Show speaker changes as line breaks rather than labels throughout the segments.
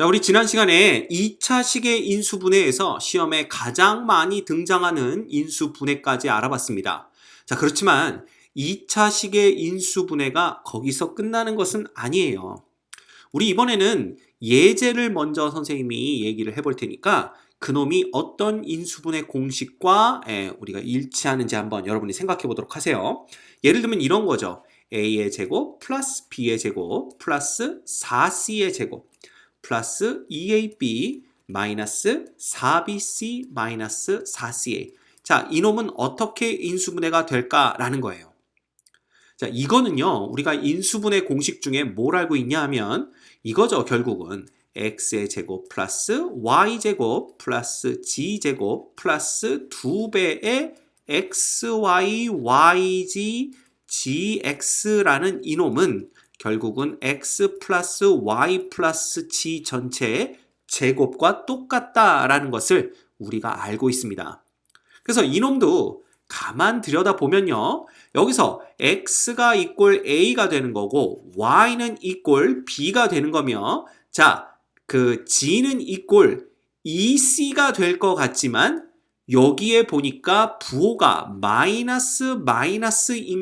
자, 우리 지난 시간에 2차 식의 인수분해에서 시험에 가장 많이 등장하는 인수분해까지 알아봤습니다. 자, 그렇지만 2차 식의 인수분해가 거기서 끝나는 것은 아니에요. 우리 이번에는 예제를 먼저 선생님이 얘기를 해볼 테니까 그놈이 어떤 인수분해 공식과 우리가 일치하는지 한번 여러분이 생각해 보도록 하세요. 예를 들면 이런 거죠. a의 제곱 플러스 b의 제곱 플러스 4c의 제곱 플러스 2ab 마이너스 4bc 마이너스 4ca. 자, 이놈은 어떻게 인수분해가 될까라는 거예요. 자, 이거는요, 우리가 인수분해 공식 중에 뭘 알고 있냐 하면 이거죠, 결국은. x의 제곱 플러스 y제곱 플러스 g제곱 플러스 2배의 xy, yg, gx라는 이놈은 결국은 x 플러스 y 플러스 g 전체의 제곱과 똑같다라는 것을 우리가 알고 있습니다. 그래서 이놈도 가만 들여다보면요. 여기서 x가 이꼴 a가 되는 거고 y는 이꼴 b가 되는 거며 자, 그 g는 이꼴 2c가 될 것 같지만 여기에 보니까 부호가 마이너스인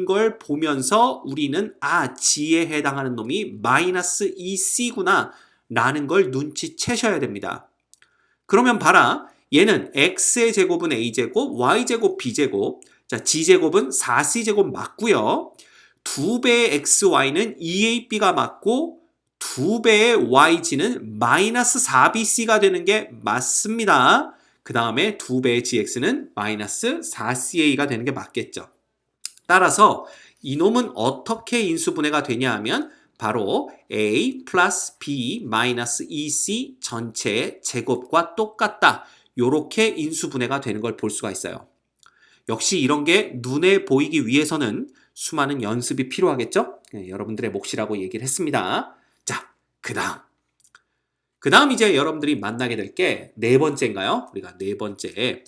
걸 보면서 우리는 g에 해당하는 놈이 마이너스 2c구나 라는 걸 눈치채셔야 됩니다. 그러면 봐라. 얘는 x의 제곱은 a제곱, y제곱 b제곱, 자 g제곱은 4c제곱 맞고요. 2배의 xy는 2ab가 맞고 2배의 yg는 마이너스 4bc가 되는 게 맞습니다. 그 다음에 2배의 gx는 마이너스 4ca가 되는 게 맞겠죠. 따라서 이놈은 어떻게 인수분해가 되냐 하면 바로 a 플러스 b 마이너스 2c 전체의 제곱과 똑같다. 요렇게 인수분해가 되는 걸 볼 수가 있어요. 역시 이런 게 눈에 보이기 위해서는 수많은 연습이 필요하겠죠? 여러분들의 몫이라고 얘기를 했습니다. 자, 그 다음 이제 여러분들이 만나게 될 게 네 번째인가요? 우리가 네 번째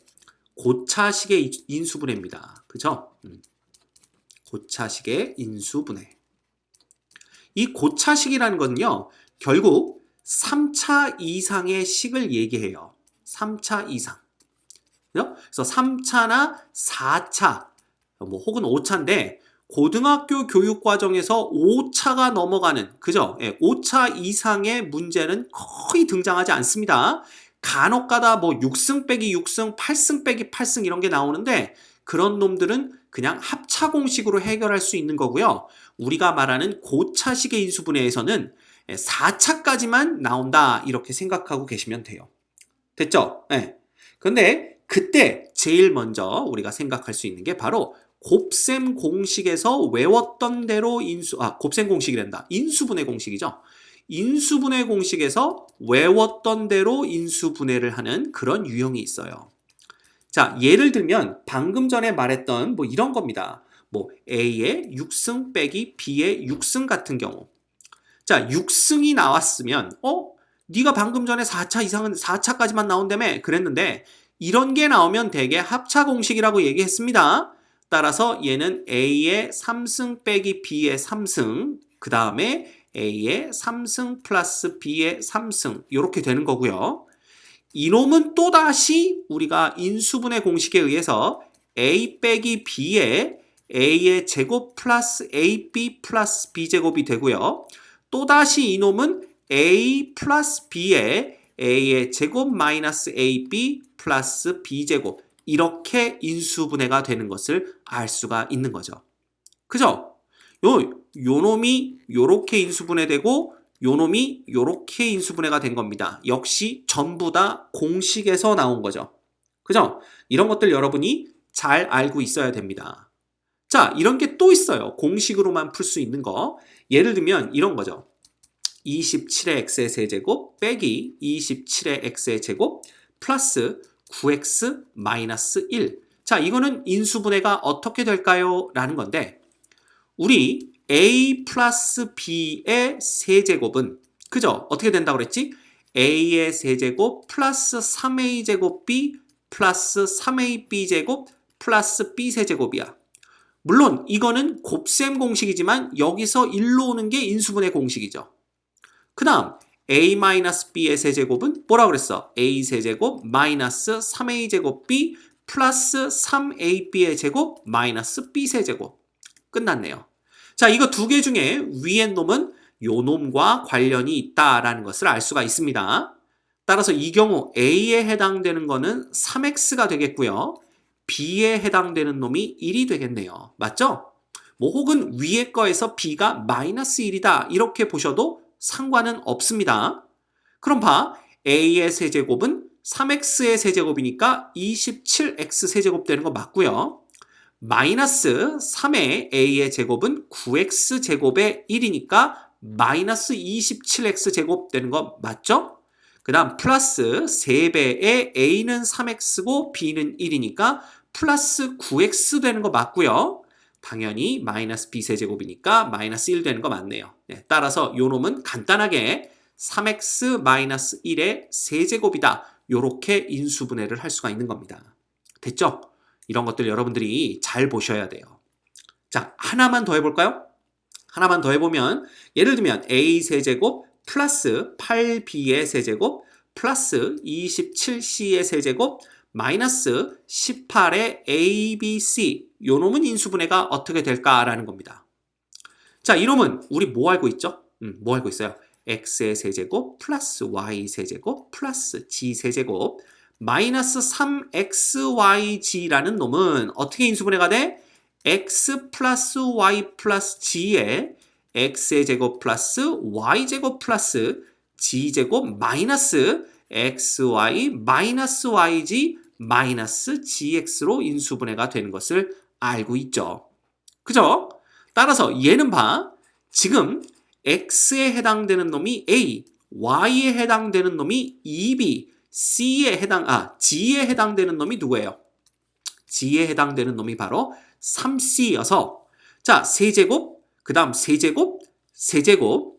고차식의 인수분해입니다. 그죠? 고차식의 인수분해. 이 고차식이라는 건요, 결국 3차 이상의 식을 얘기해요. 3차 이상. 그래서 3차나 4차, 뭐 혹은 5차인데 고등학교 교육과정에서 5차가 넘어가는, 그죠? 5차 이상의 문제는 거의 등장하지 않습니다. 간혹가다 뭐 6승 빼기 6승, 8승 빼기 8승 이런 게 나오는데 그런 놈들은 그냥 합차 공식으로 해결할 수 있는 거고요. 우리가 말하는 고차식의 인수분해에서는 4차까지만 나온다 이렇게 생각하고 계시면 돼요. 됐죠? 네. 근데 그때 제일 먼저 우리가 생각할 수 있는 게 바로 곱셈 공식에서 외웠던 대로 곱셈 공식이란다. 인수분해 공식이죠. 인수분해 공식에서 외웠던 대로 인수분해를 하는 그런 유형이 있어요. 자, 예를 들면 방금 전에 말했던 뭐 이런 겁니다. 뭐 A의 6승 빼기 B의 6승 같은 경우. 자, 6승이 나왔으면 네가 방금 전에 4차 이상은 4차까지만 나온다며 그랬는데 이런 게 나오면 대개 합차 공식이라고 얘기했습니다. 따라서 얘는 A의 3승 빼기 B의 3승, 그 다음에 A의 3승 플러스 B의 3승 이렇게 되는 거고요. 이놈은 또다시 우리가 인수분해 공식에 의해서 A 빼기 B의 A의 제곱 플러스 AB 플러스 B제곱이 되고요. 또다시 이놈은 A 플러스 B의 A의 제곱 마이너스 AB 플러스 B제곱 이렇게 인수분해가 되는 것을 알 수가 있는 거죠. 그죠? 요 놈이 요렇게 인수분해되고 요 놈이 요렇게 인수분해가 된 겁니다. 역시 전부 다 공식에서 나온 거죠. 그죠? 이런 것들 여러분이 잘 알고 있어야 됩니다. 자, 이런 게 또 있어요. 공식으로만 풀 수 있는 거. 예를 들면 이런 거죠. 27의 x의 세제곱 빼기 27의 x의 제곱 플러스 9x 마이너스 1. 자, 이거는 인수분해가 어떻게 될까요? 라는 건데 우리 a 플러스 b의 세제곱은 그죠? 어떻게 된다고 그랬지? a의 세제곱 플러스 3a제곱 b 플러스 3ab제곱 플러스 b 세제곱이야. 물론 이거는 곱셈 공식이지만 여기서 일로 오는 게 인수분해 공식이죠. 그 다음 a-b의 세제곱은 뭐라고 그랬어? a 세제곱 마이너스 3a 제곱 b 플러스 3ab의 제곱 마이너스 b 세제곱. 끝났네요. 자, 이거 두 개 중에 위의 놈은 요 놈과 관련이 있다라는 것을 알 수가 있습니다. 따라서 이 경우 a에 해당되는 거는 3x가 되겠고요. b에 해당되는 놈이 1이 되겠네요. 맞죠? 뭐 혹은 위의 거에서 b가 마이너스 1이다 이렇게 보셔도 상관은 없습니다. 그럼 봐. a의 세제곱은 3x의 세제곱이니까 27x 세제곱 되는 거 맞고요. 마이너스 3의 a의 제곱은 9x 제곱의 1이니까 마이너스 27x 제곱 되는 거 맞죠? 그 다음 플러스 3배의 a는 3x고 b는 1이니까 플러스 9x 되는 거 맞고요. 당연히 마이너스 b 세제곱이니까 마이너스 1 되는 거 맞네요. 네, 따라서 요 놈은 간단하게 3x 마이너스 1의 세제곱이다. 요렇게 인수분해를 할 수가 있는 겁니다. 됐죠? 이런 것들 여러분들이 잘 보셔야 돼요. 자, 하나만 더 해볼까요? 하나만 더 해보면 예를 들면 a 세제곱 플러스 8b의 세제곱 플러스 27c의 세제곱 마이너스 18의 abc 요 놈은 인수분해가 어떻게 될까라는 겁니다. 자, 이놈은 우리 뭐 알고 있죠? 뭐 알고 있어요? x의 세제곱 플러스 y 세제곱 플러스 g 세제곱 마이너스 3xyg라는 놈은 어떻게 인수분해가 돼? x 플러스 y 플러스 g에 x의 제곱 플러스 y제곱 플러스 g제곱 마이너스 xy 마이너스 yg 마이너스 gx로 인수분해가 되는 것을 알고 있죠. 그죠? 따라서 얘는 봐. 지금 x에 해당되는 놈이 a, y에 해당되는 놈이 2b, g에 해당되는 놈이 누구예요? g에 해당되는 놈이 바로 3c여서 자, 세제곱, 그 다음 세제곱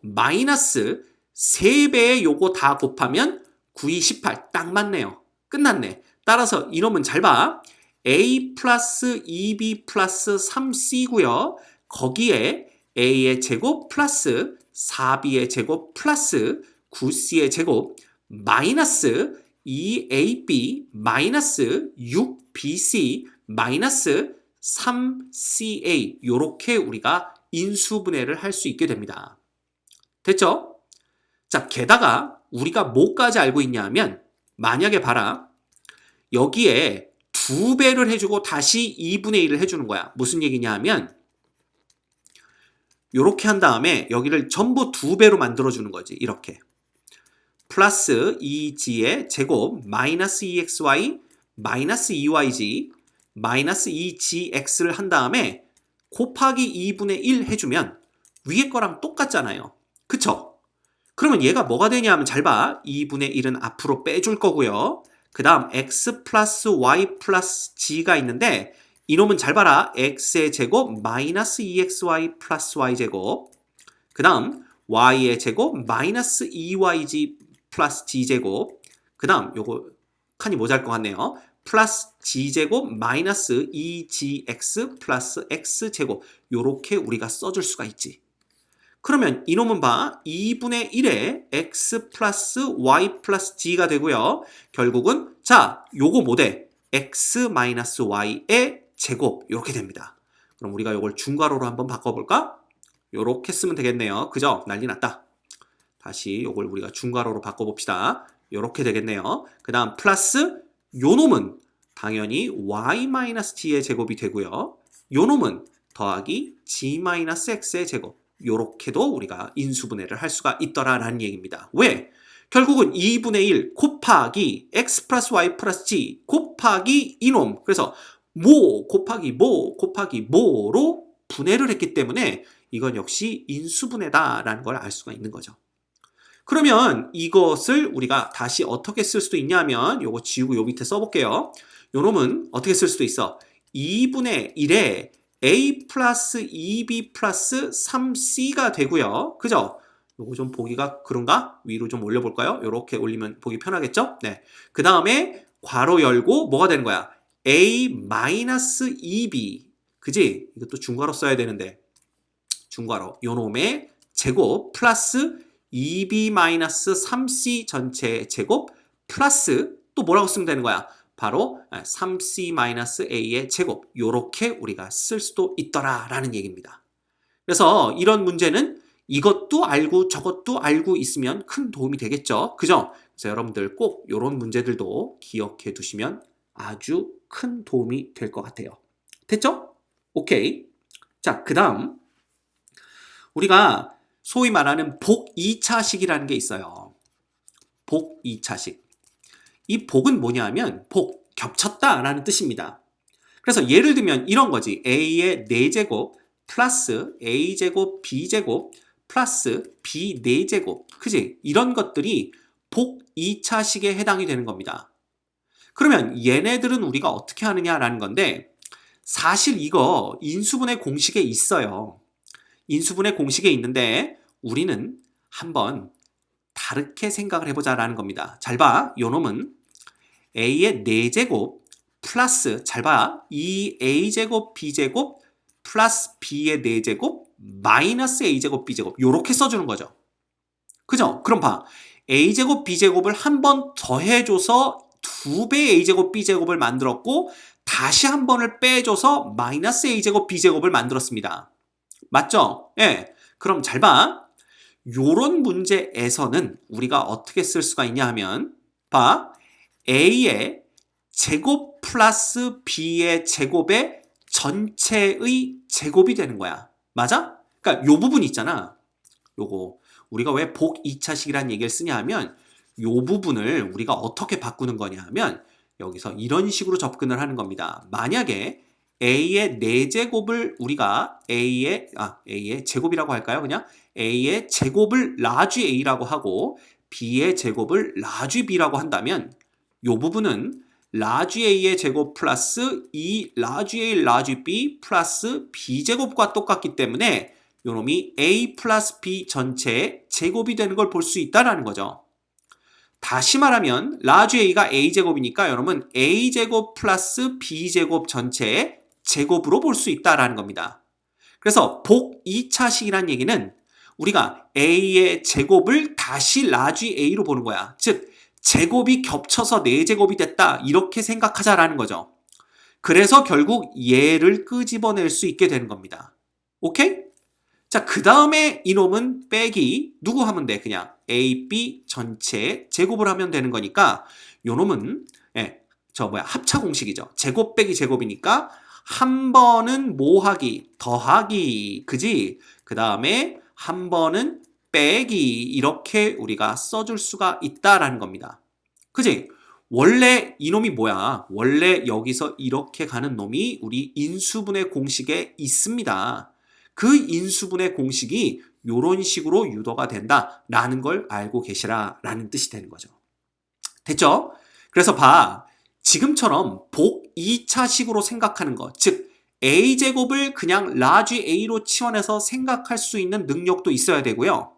마이너스 3배의 요거 다 곱하면 9, 2, 18 딱 맞네요. 끝났네. 따라서 이놈은 잘 봐. a 플러스 2b 플러스 3c고요. 거기에 a의 제곱 플러스 4b의 제곱 플러스 9c의 제곱 마이너스 2ab 마이너스 6bc 마이너스 3ca 요렇게 우리가 인수분해를 할 수 있게 됩니다. 됐죠? 자, 게다가 우리가 뭐까지 알고 있냐 하면 만약에 봐라. 여기에 2배를 해주고 다시 2분의 1을 해주는 거야. 무슨 얘기냐 하면 요렇게 한 다음에 여기를 전부 2배로 만들어주는 거지. 이렇게. 플러스 2g의 제곱 마이너스 2xy 마이너스 2yg 마이너스 2gx를 한 다음에 곱하기 2분의 1 해주면 위에 거랑 똑같잖아요. 그쵸? 그러면 얘가 뭐가 되냐 하면 잘 봐. 2분의 1은 앞으로 빼줄 거고요. 그 다음 x 플러스 y 플러스 g가 있는데 이놈은 잘 봐라. x의 제곱 마이너스 2xy 플러스 y제곱 그 다음 y의 제곱 마이너스 2yg 플러스 g제곱 그 다음 요거 칸이 모자랄 것 같네요. 플러스 g제곱 마이너스 2gx 플러스 x제곱 요렇게 우리가 써줄 수가 있지. 그러면 이놈은 봐. 2분의 1에 x 플러스 y 플러스 g가 되고요. 결국은 자 요거 뭐 돼? x 마이너스 y의 제곱 이렇게 됩니다. 그럼 우리가 요걸 중괄호로 한번 바꿔볼까? 요렇게 쓰면 되겠네요. 그죠? 난리 났다. 다시 요걸 우리가 중괄호로 바꿔봅시다. 요렇게 되겠네요. 그 다음 플러스 요 놈은 당연히 y-g의 제곱이 되고요. 요 놈은 더하기 g-x의 제곱. 요렇게도 우리가 인수분해를 할 수가 있더라라는 얘기입니다. 왜? 결국은 2분의 1 곱하기 x 플러스 y 플러스 g 곱하기 이놈. 그래서 뭐 곱하기 뭐 곱하기 뭐로 분해를 했기 때문에 이건 역시 인수분해다라는 걸 알 수가 있는 거죠. 그러면 이것을 우리가 다시 어떻게 쓸 수도 있냐면 요거 지우고 요 밑에 써볼게요. 요 놈은 어떻게 쓸 수도 있어. 2분의 1에 a 플러스 2b 플러스 3c가 되고요. 그죠? 요거 좀 보기가 그런가? 위로 좀 올려볼까요? 요렇게 올리면 보기 편하겠죠? 네. 그 다음에 괄호 열고 뭐가 되는 거야? a 마이너스 2b 그지? 이것도 중괄호 써야 되는데 중괄호 요 놈의 제곱 플러스 2b-3c 전체 제곱 플러스 또 뭐라고 쓰면 되는 거야? 바로 3c-a의 제곱 요렇게 우리가 쓸 수도 있더라 라는 얘기입니다. 그래서 이런 문제는 이것도 알고 저것도 알고 있으면 큰 도움이 되겠죠. 그죠? 그래서 여러분들 꼭 이런 문제들도 기억해 두시면 아주 큰 도움이 될 것 같아요. 됐죠? 오케이. 자, 그 다음 우리가 소위 말하는 복 2차식이라는 게 있어요. 복 2차식. 이 복은 뭐냐면 복, 겹쳤다라는 뜻입니다. 그래서 예를 들면 이런 거지. a의 4제곱 플러스 a제곱 b제곱 플러스 b 4제곱. 그지? 이런 것들이 복 2차식에 해당이 되는 겁니다. 그러면 얘네들은 우리가 어떻게 하느냐라는 건데 사실 이거 인수분해 공식에 있어요. 인수분해 공식에 있는데 우리는 한번 다르게 생각을 해보자라는 겁니다. 잘 봐. 요 놈은 a의 4제곱 플러스 잘 봐. 2a제곱 b제곱 플러스 b의 4제곱 마이너스 a제곱 b제곱 요렇게 써주는 거죠. 그죠? 그럼 봐. a제곱 b제곱을 한 번 더해줘서 2배 a제곱 b제곱을 만들었고 다시 한 번을 빼줘서 마이너스 a제곱 b제곱을 만들었습니다. 맞죠? 예. 그럼 잘 봐. 요런 문제에서는 우리가 어떻게 쓸 수가 있냐 하면 봐. a의 제곱 플러스 b의 제곱의 전체의 제곱이 되는 거야. 맞아? 그러니까 요 부분 있잖아. 요거 우리가 왜 복 2차식이라는 얘기를 쓰냐 하면 요 부분을 우리가 어떻게 바꾸는 거냐 하면 여기서 이런 식으로 접근을 하는 겁니다. 만약에 a의 4제곱을 우리가 a의 제곱이라고 할까요? 그냥 a의 제곱을 라지 a라고 하고 b의 제곱을 라지 b라고 한다면 요 부분은 라지 a의 제곱 플러스 2 라지 a 라지 b 플러스 b제곱과 똑같기 때문에 요 놈이 a 플러스 b 전체의 제곱이 되는 걸 볼 수 있다는 거죠. 다시 말하면 라지 a가 a제곱이니까 여러분 a제곱 플러스 b제곱 전체의 제곱으로 볼 수 있다는 겁니다. 그래서 복 2차식이라는 얘기는 우리가 a의 제곱을 다시 라지 a로 보는 거야. 즉 제곱이 겹쳐서 4제곱이 됐다 이렇게 생각하자라는 거죠. 그래서 결국 얘를 끄집어낼 수 있게 되는 겁니다. 오케이? 자, 그 다음에 이놈은 빼기 누구 하면 돼? 그냥 a, b 전체 제곱을 하면 되는 거니까 요놈은 합차 공식이죠. 제곱 빼기 제곱이니까 한 번은 모하기, 더하기, 그지? 그 다음에 한 번은 빼기 이렇게 우리가 써줄 수가 있다라는 겁니다. 그지? 원래 이놈이 뭐야? 원래 여기서 이렇게 가는 놈이 우리 인수분해 공식에 있습니다. 그 인수분해 공식이 이런 식으로 유도가 된다라는 걸 알고 계시라라는 뜻이 되는 거죠. 됐죠? 그래서 봐. 지금처럼 복 2차식으로 생각하는 것, 즉 a제곱을 그냥 라지 a로 치환해서 생각할 수 있는 능력도 있어야 되고요.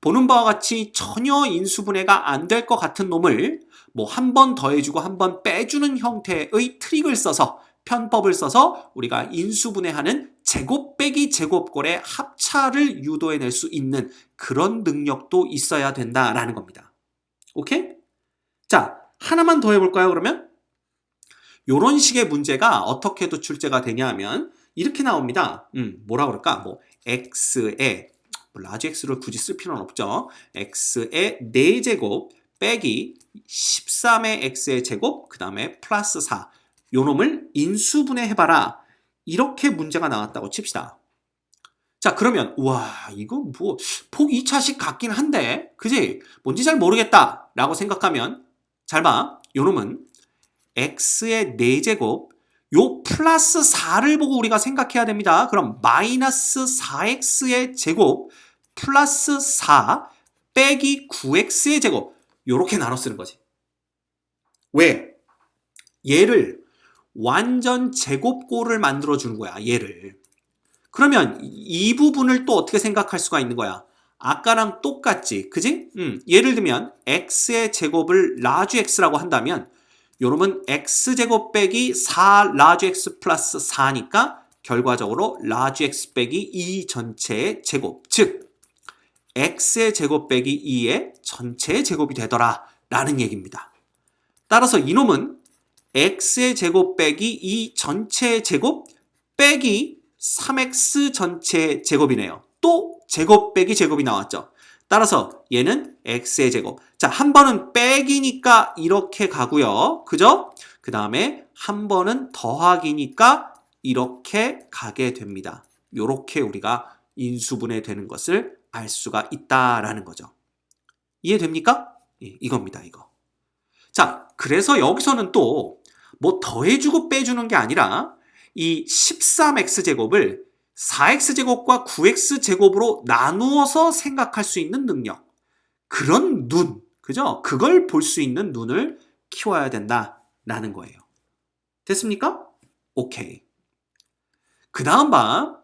보는 바와 같이 전혀 인수분해가 안 될 것 같은 놈을 뭐 한 번 더해주고 한 번 빼주는 형태의 트릭을 써서 편법을 써서 우리가 인수분해하는 제곱 빼기 제곱꼴의 합차를 유도해낼 수 있는 그런 능력도 있어야 된다라는 겁니다. 오케이? 자, 하나만 더 해볼까요, 그러면? 요런 식의 문제가 어떻게 또 출제가 되냐 하면 이렇게 나옵니다. 뭐라 그럴까? 뭐 x에 라지 x를 굳이 쓸 필요는 없죠. x의 4제곱 빼기 13의 x의 제곱 그 다음에 플러스 4 요놈을 인수분해 해봐라. 이렇게 문제가 나왔다고 칩시다. 자, 그러면 와 이거 뭐 폭 2차식 같긴 한데 그지? 뭔지 잘 모르겠다 라고 생각하면 잘 봐. 요놈은 x의 4제곱 요 플러스 4를 보고 우리가 생각해야 됩니다. 그럼 마이너스 4x의 제곱 플러스 4 빼기 9x의 제곱 요렇게 나눠 쓰는 거지. 왜? 얘를 완전 제곱꼴을 만들어 주는 거야. 얘를. 그러면 이 부분을 또 어떻게 생각할 수가 있는 거야? 아까랑 똑같지. 그지? 예를 들면 x의 제곱을 라지 x라고 한다면 요놈은 x제곱 빼기 4 라지 x 플러스 4니까 결과적으로 라지 x 빼기 2 전체의 제곱. 즉 x의 제곱 빼기 2의 전체의 제곱이 되더라 라는 얘기입니다. 따라서 이놈은 x의 제곱 빼기 2 전체의 제곱 빼기 3x 전체의 제곱이네요. 또 제곱 빼기 제곱이 나왔죠. 따라서 얘는 x의 제곱. 자, 한 번은 빼기니까 이렇게 가고요. 그죠? 그 다음에 한 번은 더하기니까 이렇게 가게 됩니다. 요렇게 우리가 인수분해 되는 것을 알 수가 있다라는 거죠. 이해됩니까? 예, 이겁니다, 이거. 자, 그래서 여기서는 또 뭐 더해주고 빼주는 게 아니라 이 13x제곱을 4x제곱과 9x제곱으로 나누어서 생각할 수 있는 능력. 그런 눈, 그죠? 그걸 볼 수 있는 눈을 키워야 된다라는 거예요. 됐습니까? 오케이. 그 다음 봐.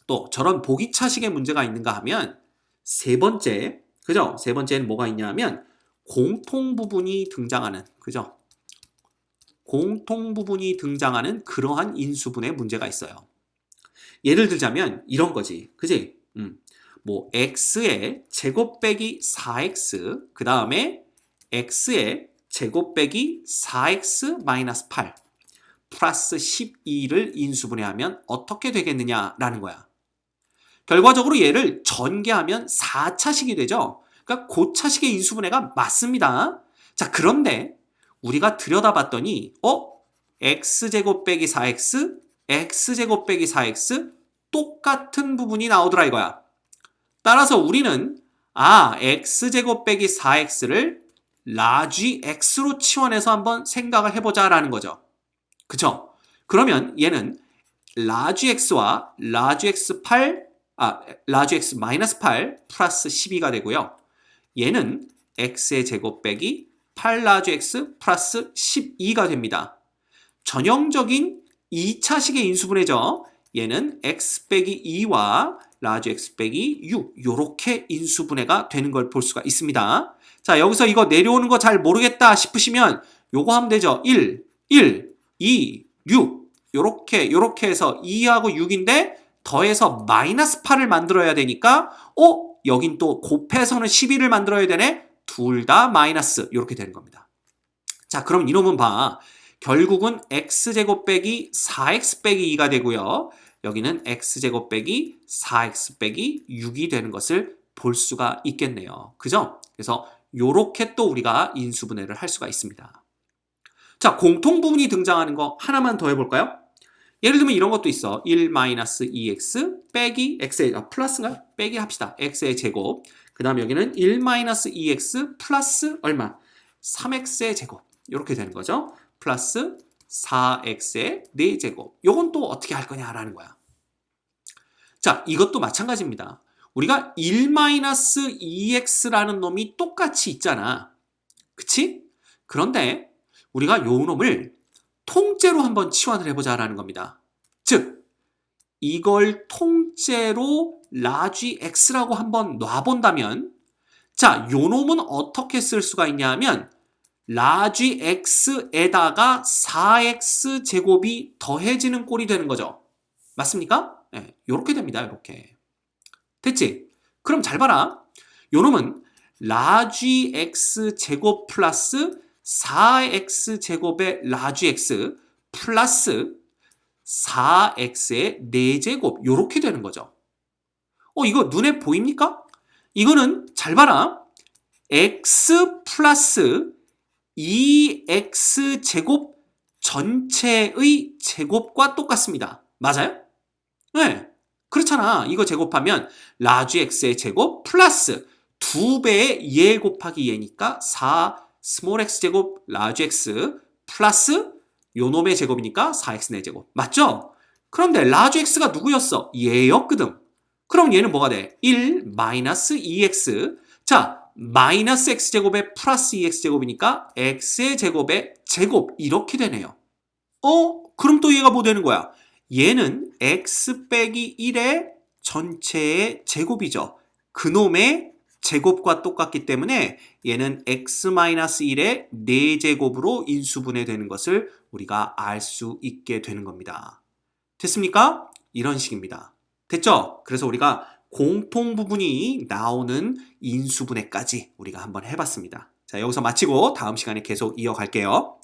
또 저런 보기차식의 문제가 있는가 하면 세 번째, 그죠? 세 번째는 뭐가 있냐 하면 공통 부분이 등장하는, 그죠? 공통 부분이 등장하는 그러한 인수분해 문제가 있어요. 예를 들자면 이런 거지, 그지? 뭐 x의 제곱 빼기 4x, 그 다음에 x의 제곱 빼기 4x 마이너스 8 플러스 12를 인수분해하면 어떻게 되겠느냐라는 거야. 결과적으로 얘를 전개하면 4차식이 되죠. 그러니까 고차식의 인수분해가 맞습니다. 자, 그런데 우리가 들여다봤더니 x제곱 빼기 4x, x제곱 빼기 4x 똑같은 부분이 나오더라 이거야. 따라서 우리는 x제곱 빼기 4x를 라지 x로 치환해서 한번 생각을 해보자 라는 거죠. 그쵸? 그러면 얘는 라지 x와 라지 x 8, 라지 x 마이너스 8 플러스 12가 되고요. 얘는 x의 제곱 빼기 8 라지 x 플러스 12가 됩니다. 전형적인 2차식의 인수분해죠. 얘는 x 빼기 2와 라지 x 빼기 6 요렇게 인수분해가 되는 걸 볼 수가 있습니다. 자, 여기서 이거 내려오는 거 잘 모르겠다 싶으시면 요거 하면 되죠. 1, 2, 6 요렇게 해서 2하고 6인데 더해서 마이너스 8을 만들어야 되니까 여긴 또 곱해서는 12를 만들어야 되네. 둘 다 마이너스 요렇게 되는 겁니다. 자, 그럼 이놈은 봐. 결국은 x제곱 빼기 4x 빼기 2가 되고요. 여기는 x제곱 빼기 4x 빼기 6이 되는 것을 볼 수가 있겠네요. 그죠? 그래서 요렇게 또 우리가 인수분해를 할 수가 있습니다. 자, 공통 부분이 등장하는 거 하나만 더 해볼까요? 예를 들면 이런 것도 있어. 1-2x 빼기 x의 플러스인가요? 빼기 합시다. x의 제곱. 그 다음에 여기는 1-2x 플러스 얼마? 3x의 제곱. 이렇게 되는 거죠. 플러스 4x의 4제곱. 요건 또 어떻게 할 거냐라는 거야. 자, 이것도 마찬가지입니다. 우리가 1-2x라는 놈이 똑같이 있잖아. 그치? 그런데 우리가 요 놈을 통째로 한번 치환을 해보자라는 겁니다. 즉, 이걸 통째로 라지 x라고 한번 놔본다면, 자, 요 놈은 어떻게 쓸 수가 있냐 하면 라지 x에다가 4x 제곱이 더해지는 꼴이 되는 거죠. 맞습니까? 네, 요렇게 됩니다. 요렇게. 됐지? 그럼 잘 봐라. 요 놈은 라지 x 제곱 플러스 4x 제곱의 라지 x 플러스 4x의 4제곱 요렇게 되는 거죠. 이거 눈에 보입니까? 이거는 잘 봐라. x 플러스 2x 제곱 전체의 제곱과 똑같습니다. 맞아요? 네. 그렇잖아. 이거 제곱하면 라지 x의 제곱 플러스 2배의 얘 곱하기 얘니까 4 스몰 x 제곱 라지 x 플러스 요놈의 제곱이니까 4x 4제곱. 맞죠? 그런데 라지 x가 누구였어? 얘였거든. 그럼 얘는 뭐가 돼? 1 마이너스 2x. 자, 마이너스 x제곱에 플러스 2x제곱이니까 x의 제곱에 제곱 이렇게 되네요. 그럼 또 얘가 뭐 되는 거야? 얘는 x 빼기 1의 전체의 제곱이죠. 그놈의 제곱과 똑같기 때문에 얘는 x-1의 4제곱으로 인수분해되는 것을 우리가 알 수 있게 되는 겁니다. 됐습니까? 이런 식입니다. 됐죠? 그래서 우리가 공통 부분이 나오는 인수분해까지 우리가 한번 해봤습니다. 자, 여기서 마치고 다음 시간에 계속 이어갈게요.